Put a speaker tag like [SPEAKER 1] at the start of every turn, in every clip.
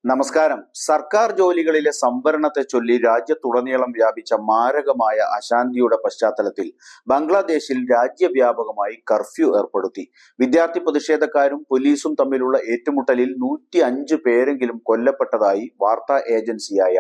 [SPEAKER 1] നമസ്കാരം. സർക്കാർ ജോലികളിലെ സംവരണത്തെ ചൊല്ലി രാജ്യത്തുടനീളം വ്യാപിച്ച മാരകമായ അശാന്തിയുടെ പശ്ചാത്തലത്തിൽ ബംഗ്ലാദേശിൽ രാജ്യവ്യാപകമായി കർഫ്യൂ ഏർപ്പെടുത്തി. വിദ്യാർത്ഥി പ്രതിഷേധക്കാരും പോലീസും തമ്മിലുള്ള ഏറ്റുമുട്ടലിൽ 105 പേരെങ്കിലും കൊല്ലപ്പെട്ടതായി വാർത്താ ഏജൻസിയായ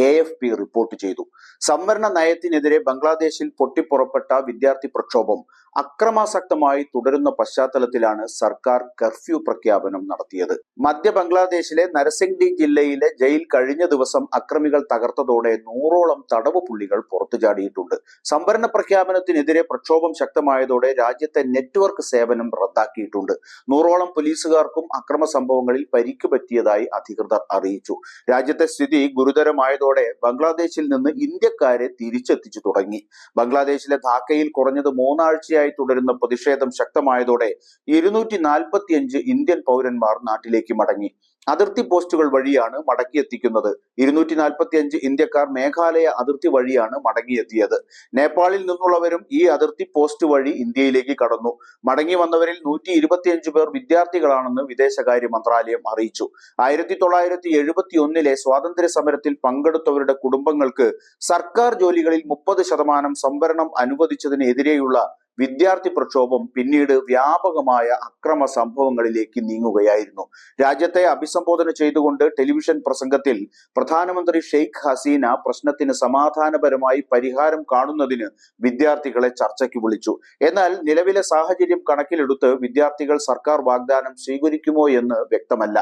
[SPEAKER 1] AFP റിപ്പോർട്ട് ചെയ്തു. സംവരണ നയത്തിനെതിരെ ബംഗ്ലാദേശിൽ പൊട്ടിപ്പുറപ്പെട്ട വിദ്യാർത്ഥി പ്രക്ഷോഭം അക്രമാസക്തമായി തുടരുന്ന പശ്ചാത്തലത്തിലാണ് സർക്കാർ കർഫ്യൂ പ്രഖ്യാപനം നടത്തിയത്. മധ്യ ബംഗ്ലാദേശിലെ നരസിംഗ്ഡി ജില്ലയിലെ ജയിൽ കഴിഞ്ഞ ദിവസം അക്രമികൾ തകർത്തതോടെ 100ഓളം തടവ് പുള്ളികൾ പുറത്തുചാടിയിട്ടുണ്ട്. സംവരണ പ്രഖ്യാപനത്തിനെതിരെ പ്രക്ഷോഭം ശക്തമായതോടെ രാജ്യത്തെ നെറ്റ്വർക്ക് സേവനം റദ്ദാക്കിയിട്ടുണ്ട്. 100ഓളം പോലീസുകാർക്കും അക്രമ സംഭവങ്ങളിൽ പരിക്ക് പറ്റിയതായി അധികൃതർ അറിയിച്ചു. രാജ്യത്തെ സ്ഥിതി ഗുരുതരമായതോടെ ബംഗ്ലാദേശിൽ നിന്ന് ഇന്ത്യക്കാരെ തിരിച്ചെത്തിച്ചു തുടങ്ങി. ബംഗ്ലാദേശിലെ ധാക്കയിൽ കുറഞ്ഞത് 3 ആഴ്ചയായി തുടരുന്ന പ്രതിഷേധം ശക്തമായതോടെ 245 ഇന്ത്യൻ പൗരന്മാർ നാട്ടിലേക്ക് മടങ്ങി. അതിർത്തി പോസ്റ്റുകൾ വഴിയാണ് മടക്കിയെത്തിക്കുന്നത്. 245 ഇന്ത്യക്കാർ മേഘാലയ അതിർത്തി വഴിയാണ് മടങ്ങിയെത്തിയത്. നേപ്പാളിൽ നിന്നുള്ളവരും ഈ അതിർത്തി പോസ്റ്റ് വഴി ഇന്ത്യയിലേക്ക് കടന്നു. മടങ്ങി വന്നവരിൽ 125 പേർ വിദ്യാർത്ഥികളാണെന്ന് വിദേശകാര്യ മന്ത്രാലയം അറിയിച്ചു. 1971 സ്വാതന്ത്ര്യ സമരത്തിൽ പങ്കെടുത്തവരുടെ കുടുംബങ്ങൾക്ക് സർക്കാർ ജോലികളിൽ 30% സംവരണം അനുവദിച്ചതിനെതിരെയുള്ള വിദ്യാർത്ഥി പ്രക്ഷോഭം പിന്നീട് വ്യാപകമായ അക്രമ സംഭവങ്ങളിലേക്ക് നീങ്ങുകയായിരുന്നു. രാജ്യത്തെ അഭിസംബോധന ചെയ്തുകൊണ്ട് ടെലിവിഷൻ പ്രസംഗത്തിൽ പ്രധാനമന്ത്രി ഷെയ്ഖ് ഹസീന പ്രശ്നത്തിന് സമാധാനപരമായി പരിഹാരം കാണുന്നതിന് വിദ്യാർത്ഥികളെ ചർച്ചയ്ക്ക് വിളിച്ചു. എന്നാൽ നിലവിലെ സാഹചര്യം കണക്കിലെടുത്ത് വിദ്യാർത്ഥികൾ സർക്കാർ വാഗ്ദാനം സ്വീകരിക്കുമോ എന്ന് വ്യക്തമല്ല.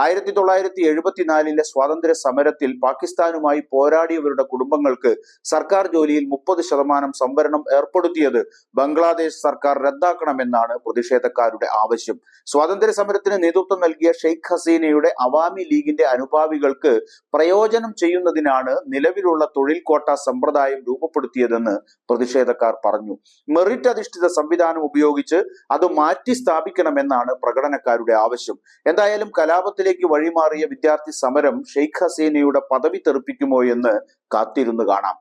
[SPEAKER 1] 1974 സ്വാതന്ത്ര്യ സമരത്തിൽ പാകിസ്ഥാനുമായി പോരാടിയവരുടെ കുടുംബങ്ങൾക്ക് സർക്കാർ ജോലിയിൽ 30% സംവരണം ഏർപ്പെടുത്തിയത് ബംഗ്ലാദേശ് സർക്കാർ റദ്ദാക്കണമെന്നാണ് പ്രതിഷേധക്കാരുടെ ആവശ്യം. സ്വാതന്ത്ര്യ സമരത്തിന് നേതൃത്വം നൽകിയ ഷെയ്ഖ് ഹസീനയുടെ അവാമി ലീഗിന്റെ അനുഭാവികൾക്ക് പ്രയോജനം ചെയ്യുന്നതിനാണ് നിലവിലുള്ള തൊഴിൽ കോട്ട സമ്പ്രദായം രൂപപ്പെടുത്തിയതെന്ന് പ്രതിഷേധക്കാർ പറഞ്ഞു. മെറിറ്റ് അധിഷ്ഠിത സംവിധാനം ഉപയോഗിച്ച് അത് മാറ്റി സ്ഥാപിക്കണമെന്നാണ് പ്രകടനക്കാരുടെ ആവശ്യം. എന്തായാലും കലാപത്തിലേക്ക് വഴിമാറിയ വിദ്യാർത്ഥി സമരം ഷെയ്ഖ് ഹസീനയുടെ പദവി തെറിപ്പിക്കുമോ എന്ന് കാത്തിരുന്ന് കാണാം.